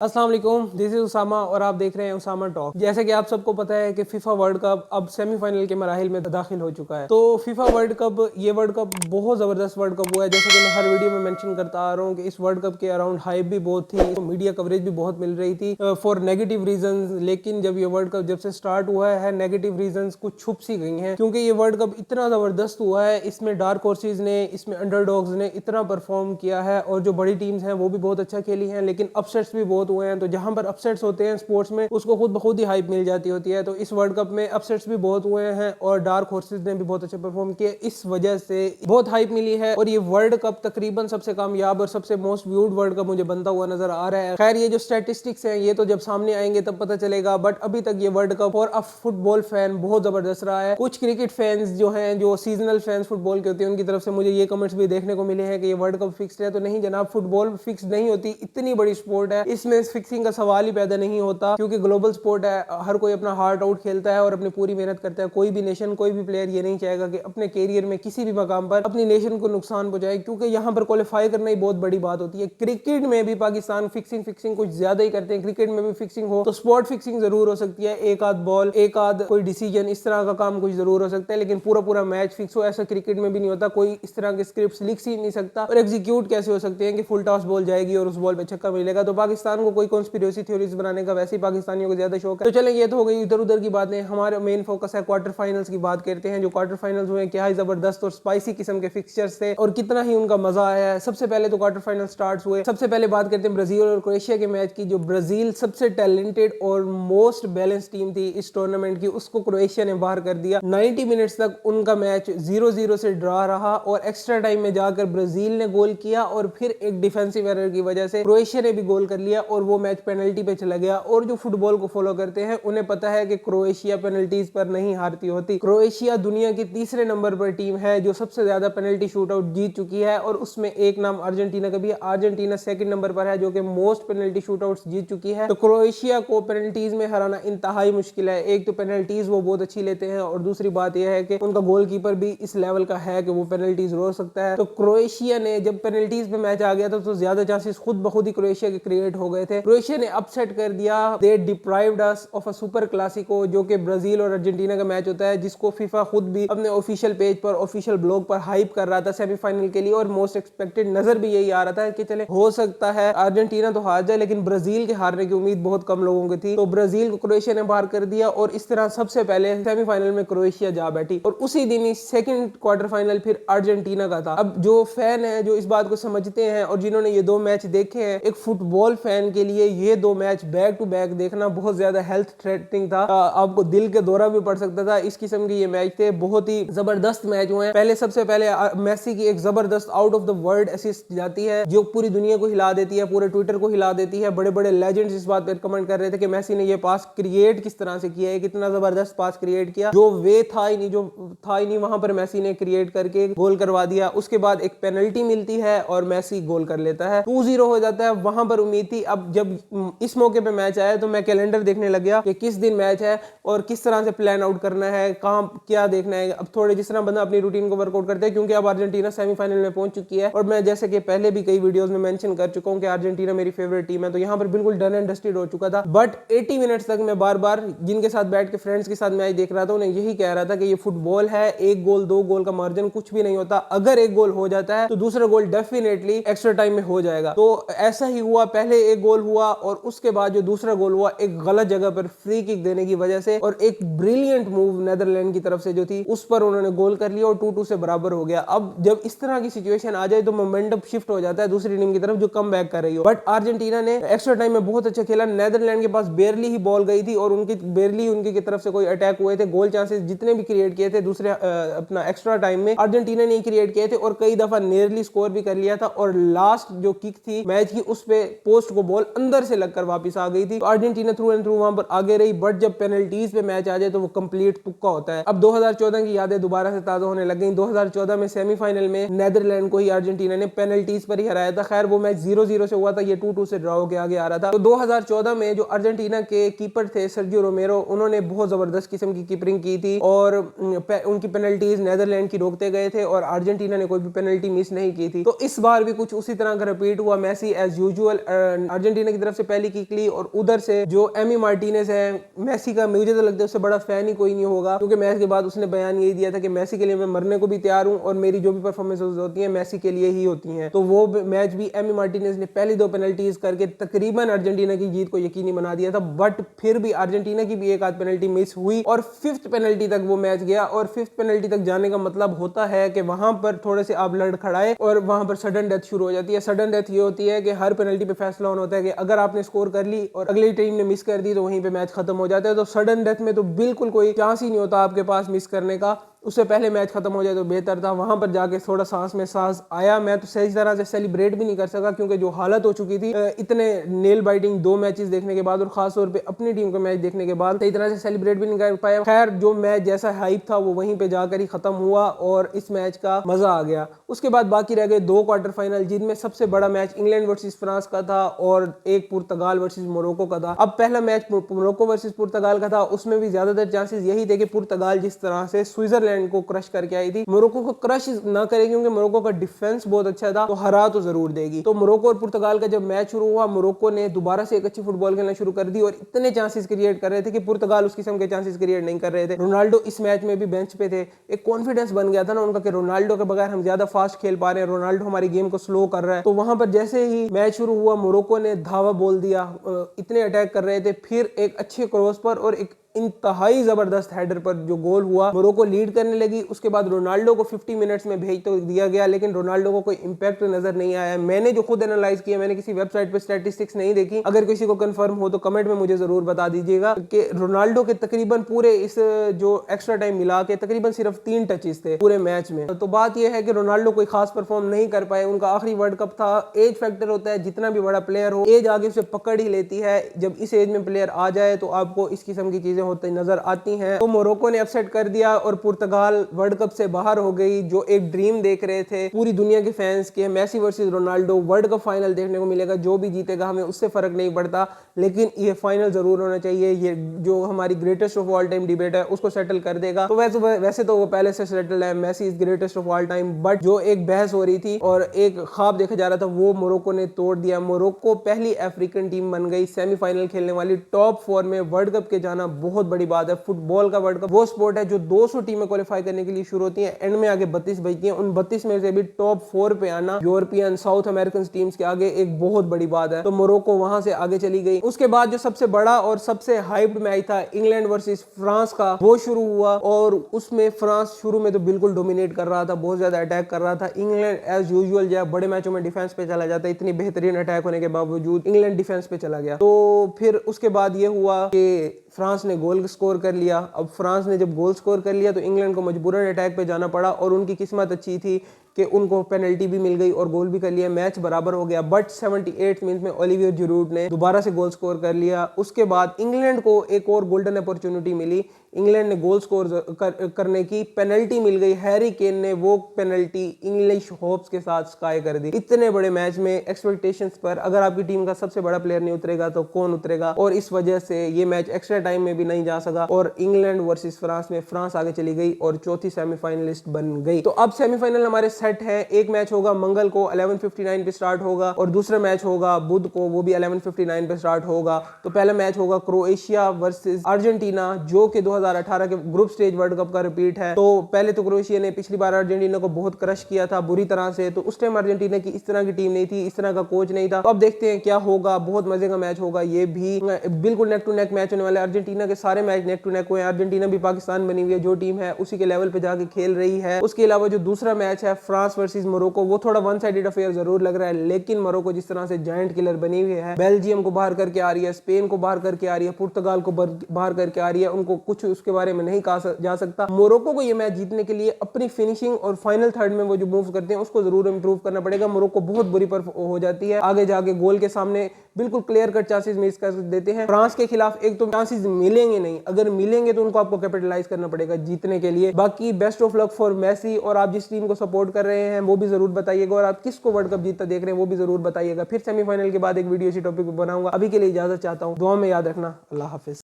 अस्सलाम वालेकुम, this is Usama और आप देख रहे हैं उसामा टॉक। जैसे कि आप सबको पता है कि फीफा वर्ल्ड कप अब सेमीफाइनल के मराहिल में दाखिल हो चुका है। तो फीफा वर्ल्ड कप ये वर्ल्ड कप बहुत ज़बरदस्त वर्ल्ड कप हुआ है। जैसे कि मैं हर वीडियो में मेंशन करता आ रहा हूँ कि इस वर्ल्ड कप के अराउंड हाइप भी बहुत थी, तो मीडिया कवरेज भी बहुत मिल रही थी फॉर नेगेटिव रीजन। लेकिन जब ये वर्ल्ड कप जब से स्टार्ट हुआ है नेगेटिव रीजन कुछ छुप सी गई हैं, क्योंकि ये वर्ल्ड कप इतना ज़बरदस्त हुआ है। इसमें डार्क हॉर्सेज ने, इसमें अंडरडॉग्स ने इतना परफॉर्म किया है और जो बड़ी टीम्स हैं वो भी बहुत अच्छा खेली हैं, लेकिन अपसेट्स भी बहुत हुए हैं। तो जहां पर अपसेट्स होते हैं स्पोर्ट्स में, उसको खुद ब खुद ही हाइप मिल जाती होती है। तो इस वर्ल्ड कप में अपसेट्स भी बहुत हुए हैं और डार्क हॉर्सेस ने भी बहुत अच्छे परफॉर्म किए, इस वजह से बहुत हाइप मिली है। और ये वर्ल्ड कप तकरीबन सबसे कामयाब और सबसे मोस्ट व्यूड वर्ल्ड कप मुझे बनता हुआ नजर आ रहा है। खैर ये जो स्टैटिस्टिक्स हैं ये तो जब सामने आएंगे तब पता चलेगा, बट अभी तक ये वर्ल्ड कप और फुटबॉल फैन बहुत जबरदस्त रहा है। कुछ क्रिकेट फैंस जो हैं, जो सीजनल फैंस फुटबॉल के होते हैं, उनकी तरफ से मुझे ये कमेंट्स भी देखने को मिले हैं कि ये वर्ल्ड कप फिक्स्ड है। तो नहीं जनाब, फुटबॉल फिक्स नहीं होती। इतनी बड़ी स्पोर्ट है, इसमें फिक्सिंग का सवाल ही पैदा नहीं होता, क्योंकि ग्लोबल स्पोर्ट है। हर कोई अपना हार्ट आउट खेलता है और अपनी पूरी मेहनत करता है। कोई भी नेशन, कोई भी प्लेयर ये नहीं चाहेगा कि अपने कैरियर में किसी भी मकाम पर अपनी नेशन को नुकसान पहुंचाए, क्योंकि यहाँ पर क्वालिफाई करना ही बहुत बड़ी बात होती है। क्रिकेट में भी पाकिस्तान फिक्सिंग कुछ ज्यादा ही करते हैं। क्रिकेट में भी फिक्सिंग हो तो स्पॉट फिक्सिंग जरूर हो सकती है, एक आध बॉल, एक आध कोई डिसीजन, इस तरह का काम कुछ जरूर हो सकता है, लेकिन पूरा पूरा मैच फिक्स हो ऐसा क्रिकेट में भी नहीं होता। कोई इस तरह के स्क्रिप्ट लिख ही नहीं सकता और एग्जीक्यूट कैसे हो सकते हैं कि फुल टॉस बॉल जाएगी और उस बॉल पे छक्का मिलेगा। तो पाकिस्तान को कोई कॉन्स्पिरेसी थ्योरीज बनाने का वैसे ही पाकिस्तानियों को ज्यादा शौक है। तो चलें, ये तो हो गई इधर उधर की बातें। हमारा मेन फोकस है क्वार्टर फाइनल्स की बात करते हैं। जो क्वार्टर फाइनल्स हुए क्या ही जबरदस्त और स्पाइसी किस्म के फिक्सचर्स थे और कितना ही उनका मजा आया है। सबसे पहले तो क्वार्टर फाइनल स्टार्ट हुए, सबसे पहले बात करते हैं ब्राजील और क्रोएशिया के मैच की। जो ब्राजील सबसे टैलेंटेड और मोस्ट बैलेंस टीम थी इस टूर्नामेंट की, उसको क्रोएशिया ने बाहर कर दिया। 90 मिनट्स तक उनका मैच 0-0 से ड्रा रहा और एक्स्ट्रा टाइम में जाकर ब्राजील ने गोल किया और फिर एक डिफेंसिव एरर की वजह से क्रोएशिया ने भी गोल कर लिया और वो मैच पेनल्टी पे चला गया। और जो फुटबॉल को फॉलो करते हैं उन्हें पता है कि क्रोएशिया पेनल्टीज पर नहीं हारती होती। क्रोएशिया दुनिया की तीसरे नंबर पर टीम है जो सबसे ज्यादा पेनल्टी शूटआउट जीत चुकी है, और उसमें एक नाम अर्जेंटीना का भी है। अर्जेंटीना सेकंड नंबर पर है जो कि मोस्ट पेनल्टी शूटआउट्स जीत चुकी है। तो क्रोएशिया को पेनल्टीज में हराना इंतहाई मुश्किल है। एक तो पेनल्टीज वो बहुत अच्छी लेते हैं और दूसरी बात यह है कि उनका गोलकीपर भी इस लेवल का है कि वो पेनल्टीज रोक सकता है। तो क्रोएशिया ने जब पेनल्टीज पे मैच आ गया था तो ज्यादा चांसेस खुद ब खुद ही क्रोएशिया के क्रिएट हो गए थे। क्रोएशिया ने अपसेट कर दिया। They deprived us of a super clasico, जो कि ब्राजील और अर्जेंटीना का मैच होता है, जिसको फीफा खुद भी अपने ऑफिशियल पेज पर, ऑफिशियल ब्लॉग पर हाइप कर रहा था सेमीफाइनल के लिए। और मोस्ट एक्सपेक्टेड नजर भी यही आ रहा था कि चले हो सकता है अर्जेंटीना तो हार जाए, लेकिन ब्राजील के हारने की उम्मीद बहुत कम लोगों की थी। तो ब्राजील को क्रोएशिया ने बाहर कर दिया और इस तरह सबसे पहले सेमीफाइनल में क्रोएशिया जा बैठी। और उसी दिन ही सेकंड क्वार्टर फाइनल फिर अर्जेंटीना का था। अब जो फैन है, जो इस बात को समझते हैं और जिन्होंने ये दो मैच देखे हैं, एक फुटबॉल फैन के लिए ये दो मैच बैक टू बैक देखना बहुत ज्यादा हेल्थ थ्रेटनिंग था। आपको दिल के दौरा भी पड़ सकता था। इस किस्म के ये मैच थे, बहुत ही जबरदस्त मैच हुए हैं। पहले सबसे पहले मेसी की एक जबरदस्त out of the world assist जाती है जो पूरी दुनिया को हिला देती है, पूरे ट्विटर को हिला देती है। बड़े बड़े लेजेंड्स इस बात पर कमेंट कर रहे थे कि मेसी ने ये पास क्रिएट किस तरह से किया है, कितना जबरदस्त पास क्रिएट किया, जो वे था ही नहीं, जो था ही नहीं वहां पर मेसी ने क्रिएट करके गोल करवा दिया। उसके बाद एक पेनल्टी मिलती है और मेसी गोल कर लेता है, 2-0 हो जाता है। वहां पर उम्मीद थी। अब जब इस मौके पे मैच आया तो मैं कैलेंडर देखने लग गया कि किस दिन मैच है और किस तरह से प्लान आउट करना है, कहाँ क्या देखना है। अब थोड़े जिस तरह बंदा अपनी रूटीन को वर्कआउट करते हैं, क्योंकि अब अर्जेंटीना सेमीफाइनल में पहुंच चुकी है और मैं जैसे कि पहले भी कई वीडियोस में मेंशन कर चुका हूं कि अर्जेंटीना मेरी फेवरेट टीम है, तो यहाँ पर बिल्कुल डन एंड डस्टेड हो चुका था। बट 80 मिनट्स तक मैं बार बार जिनके साथ बैठ के फ्रेंड्स के साथ मैच देख रहा था उन्हें यही कह रहा था कि ये फुटबॉल है, एक गोल दो गोल का मार्जिन कुछ भी नहीं होता। अगर एक गोल हो जाता है तो दूसरा गोल डेफिनेटली एक्स्ट्रा टाइम में हो जाएगा। तो ऐसा ही हुआ, पहले एक गोल हुआ और उसके बाद जो दूसरा गोल हुआ एक गलत जगह पर फ्री किक देने की वजह से और एक ब्रिलियंट मूव नेदरलैंड की तरफ से जो थी उस पर उन्होंने गोल कर लिया और 2-2 से बराबर हो गया। अब जब इस तरह की सिचुएशन आ जाए तो मोमेंटम शिफ्ट हो जाता है दूसरी टीम की तरफ जो कम बैक कर रही हो। बट अर्जेंटीना ने एक्स्ट्रा टाइम में बहुत अच्छा खेला। नेदरलैंड के पास बेरली ही बॉल गई थी और उनकी बेरली उनकी की तरफ से कोई अटैक हुए थे। गोल चांसेस जितने भी क्रिएट किए थे दूसरे अपना एक्स्ट्रा टाइम में अर्जेंटीना ने क्रिएट किए थे और कई दफा नियरली स्कोर भी कर लिया था। और लास्ट जो किक थी मैच की उस पे पोस्ट को बॉल अंदर से लगकर वापस आ गई थी। तो अर्जेंटीना थ्रू एंड थ्रू वहां पर आगे रही। बट जब पेनल्टीज पे मैच आ जाए तो वो कंप्लीट तुक्का होता है। अब 2014 की यादें दोबारा से ताजा होने लग गई। 2014 में सेमीफाइनल में नेदरलैंड को ही अर्जेंटीना ने पेनल्टीज पर ही हराया था। खैर वो मैच 0-0 से हुआ था, ये 2-2 से ड्रॉ होकर आगे आ रहा था। तो 2014 में जो अर्जेंटीना के कीपर थे सर्जियो रोमेरो, उन्होंने बहुत जबरदस्त किस्म की कीपरिंग की थी और उनकी पेनल्टीज नेदरलैंड की रोकते गए थे और अर्जेंटीना ने कोई भी पेनल्टी मिस नहीं की थी। तो इस बार भी कुछ उसी तरह का रिपीट हुआ। मेसी एज यूजुअल अर्जेंटीना की तरफ से पहली किक ली और उधर से जो एमी मार्टिनेज है, मेसी का मुझे तो लगता है उससे बड़ा फैन ही कोई नहीं होगा, क्योंकि मैच के बाद उसने बयान यही दिया था कि मेसी के लिए मैं मरने को भी तैयार हूं और मेरी जो भी परफॉर्मेंसेस होती हैं मेसी के लिए ही होती हैं। तो वो मैच भी एमी मार्टिनेज ने पहली 2 पेनल्टीज करके तकरीबन अर्जेंटीना की जीत को यकीनी बना दिया था, बट फिर भी अर्जेंटीना की भी एक आध पेनल्टी मिस हुई और 5th पेनल्टी तक वो मैच गया। और 5th पेनल्टी तक जाने का मतलब होता है कि वहां पर थोड़े से आप लड़खड़ाए और वहां पर सडन डेथ शुरू हो जाती है। सडन डेथ ये होती है कि हर पेनल्टी पे फैसला होना होता है कि अगर आपने स्कोर कर ली और अगली टीम ने मिस कर दी तो वहीं पे मैच खत्म हो जाता है। तो सडन डेथ में तो बिल्कुल कोई चांस ही नहीं होता आपके पास मिस करने का, उससे पहले मैच खत्म हो जाए तो बेहतर था। वहां पर जाके थोड़ा सांस में सांस आया, मैं तो सही तरह से सेलिब्रेट भी नहीं कर सका क्योंकि जो हालत हो चुकी थी इतने नेल बाइटिंग 2 मैचेस देखने के बाद और खास तौर पे अपनी टीम का मैच देखने के बाद सही तरह से सेलिब्रेट भी नहीं कर पाया। खैर जो मैच जैसा हाइप था वो वहीं पे जाकर ही खत्म हुआ और इस मैच का मजा आ गया। उसके बाद बाकी रह गए 2 क्वार्टर फाइनल, जिनमें सबसे बड़ा मैच इंग्लैंड वर्सेस फ्रांस का था और एक पुर्तगाल वर्सेस मोरक्को का था। अब पहला मैच मोरक्को वर्सेस पुर्तगाल का था, उसमें भी ज्यादातर चांसेस यही थे कि पुर्तगाल जिस तरह से स्विट्जरलैंड को क्रश करके आई थी, मोरक्को को क्रश ना करे क्योंकि मोरक्को का डिफेंस बहुत अच्छा था, तो हरा तो जरूर देगी। तो मोरक्को और पुर्तगाल का जब मैच शुरू हुआ, मोरक्को ने दोबारा से एक अच्छी फुटबॉल खेलना शुरू कर दी और इतने चांसेस क्रिएट कर रहे थे कि पुर्तगाल उस किस्म के चांसेस क्रिएट नहीं कर रहे थे। रोनाल्डो इस मैच में भी बेंच पे थे, एक कॉन्फिडेंस बन गया था ना उनका कि रोनाल्डो के बगैर हम ज्यादा फास्ट खेल पा रहे हैं, रोनाल्डो हमारी गेम को स्लो कर रहा है। तो वहां पर जैसे ही मैच शुरू हुआ मोरक्को ने धावा बोल दिया, इतने अटैक कर रहे थे, फिर एक अच्छे क्रॉस पर और एक इंतहाई जबरदस्त हेडर पर जो गोल हुआ, मोरक्को लीड करने लगी। उसके बाद रोनाल्डो को 50 मिनट्स में भेज तो दिया गया लेकिन रोनाल्डो को कोई इंपैक्ट नजर नहीं आया। मैंने जो खुद एनालाइज किया, मैंने किसी वेबसाइट पे स्टैटिस्टिक्स नहीं देखी, अगर किसी को कंफर्म हो तो कमेंट में मुझे जरूर बता दीजिएगा कि रोनाल्डो के तकरीबन पूरे इस जो एक्स्ट्रा टाइम मिला के तकरीबन सिर्फ 3 टचेस थे पूरे मैच में। तो बात यह है कि रोनाल्डो कोई खास परफॉर्म नहीं कर पाए, उनका आखिरी वर्ल्ड कप था। एज फैक्टर होता है, जितना भी बड़ा प्लेयर हो एज आगे उसे पकड़ ही लेती है। जब इस एज में प्लेयर आ जाए तो आपको इस किस्म की चीजें होती नजर आती हैं। तो मोरक्को ने अपसेट कर दिया और पुर्तगाल वर्ल्ड कप से बाहर हो गई। जो एक ड्रीम देख रहे थे पूरी दुनिया के फैंस के, Messi versus Ronaldo world cup final देखने को मिलेगा, जो भी जीतेगा हमें उससे फर्क नहीं पड़ता, लेकिन ये फाइनल जरूर होना चाहिए। ये जो हमारी greatest of all time debate है उसको सेटल कर देगा। तो वैसे तो वो पहले से सेटल है, Messi is greatest of all time, but जो एक बहस हो रही थी और एक ख्वाब देखा जा रहा था वो मोरक्को ने तोड़ दिया। मोरक्को पहली अफ्रीकन टीम बन गई सेमीफाइनल खेलने वाली। टॉप 4 में वर्ल्ड कप के जाना बहुत बड़ी बात है। फुटबॉल का वर्ल्ड कप वो स्पोर्ट है जो 200 टीमें क्वालिफाई करने के लिए शुरू होती हैं, एंड में आगे 32 बचती हैं। उन 32 में से भी टॉप 4 पे आना यूरोपियन साउथ अमेरिकन टीम्स के आगे एक बहुत बड़ी बात है। तो मोरक्को वहां से आगे चली गई। उसके बाद जो सबसे बड़ा और सबसे हाइप्ड मैच था इंग्लैंड वर्सेस फ्रांस का, वो शुरू हुआ और उसमें फ्रांस शुरू में तो बिल्कुल डोमिनेट कर रहा था, बहुत ज्यादा अटैक कर रहा था। इंग्लैंड एज यूजुअल जो बड़े मैचों में डिफेंस पे चला जाता है, इतनी बेहतरीन अटैक होने के बावजूद इंग्लैंड डिफेंस पे चला गया। तो फिर उसके बाद ये हुआ कि फ्रांस ने गोल स्कोर कर लिया। अब फ्रांस ने जब गोल स्कोर कर लिया तो इंग्लैंड को मजबूरन अटैक पे जाना पड़ा और उनकी किस्मत अच्छी थी कि उनको पेनल्टी भी मिल गई और गोल भी कर लिया, मैच बराबर हो गया। बट 78 मिनट में ओलिवियर जिरूड ने दोबारा से गोल स्कोर कर लिया। उसके बाद इंग्लैंड को एक और गोल्डन अपॉर्चुनिटी मिली, इंग्लैंड ने गोल स्कोर करने की, पेनल्टी मिल गई। हैरी केन ने वो पेनल्टी इंग्लिश होप्स के साथ स्काई कर दी। इतने बड़े मैच में एक्सपेक्टेशंस पर अगर आपकी टीम का सबसे बड़ा प्लेयर नहीं उतरेगा तो कौन उतरेगा, और इस वजह से ये मैच एक्स्ट्रा टाइम में भी नहीं जा सका और इंग्लैंड वर्सेस फ्रांस में फ्रांस आगे चली गई और चौथी सेमीफाइनलिस्ट बन गई। तो अब सेमीफाइनल हमारे सेट है। एक मैच होगा मंगल को 11:59 पे स्टार्ट होगा और दूसरा मैच होगा बुध को, वो भी 11:59 पे स्टार्ट होगा। तो पहला मैच होगा क्रोएशिया वर्सेस अर्जेंटीना, जो कि 2018 के ग्रुप स्टेज वर्ल्ड कप का रिपीट है। तो पहले तो क्रोएशिया ने पिछली बार अर्जेंटीना को बहुत क्रश किया था बुरी तरह से, तो उस टाइम अर्जेंटीना की इस तरह की टीम नहीं थी, इस तरह का कोच नहीं था। तो अब देखते हैं क्या होगा, बहुत मजे का मैच होगा। ये भी बिल्कुल नेक टू नेक मैच होने वाला है। अर्जेंटीना के सारे मैच नेक टू नेक हुए हैं। अर्जेंटीना भी पाकिस्तान बनी हुई है, जो टीम है उसी के लेवल पे जाके खेल रही है। उसके अलावा जो दूसरा मैच है फ्रांस वर्सेस मोरक्को, वो थोड़ा वन साइडेड अफेयर जरूर लग रहा है, लेकिन मोरक्को जिस तरह से जायंट किलर बनी हुई है, बेल्जियम को बाहर करके आ रही है, स्पेन को बाहर करके आ रही है, पुर्तगाल को बाहर करके आ रही है, उनको कुछ उसके बारे में नहीं कहा जा सकता। मोरक्को को ये मैच जीतने के लिए अपनी फिनिशिंग और फाइनल थर्ड में वो जो मूव करते हैं उसको जरूर इंप्रूव करना पड़ेगा। मोरक्को बहुत बुरी पर हो जाती है, आगे जाके गोल के सामने बिल्कुल क्लियर कट चांसेस मिस कर देते हैं। फ्रांस के खिलाफ एक तो चांसेस मिलेंगे नहीं, अगर मिलेंगे तो उनको आपको कैपिटलाइज करना पड़ेगा जीतने के लिए। बाकी best of luck for Messi, और आप जिस टीम को सपोर्ट कर रहे हैं वो भी जरूर बताइएगा, और आप किसको वर्ल्ड कप जीतता देख रहे हैं वो भी जरूर बताइएगा। फिर सेमीफाइनल के बाद एक वीडियो इसी टॉपिक पर बनाऊंगा। अभी के लिए इजाजत चाहता हूं, दुआ में याद रखना। अल्लाह हाफिज।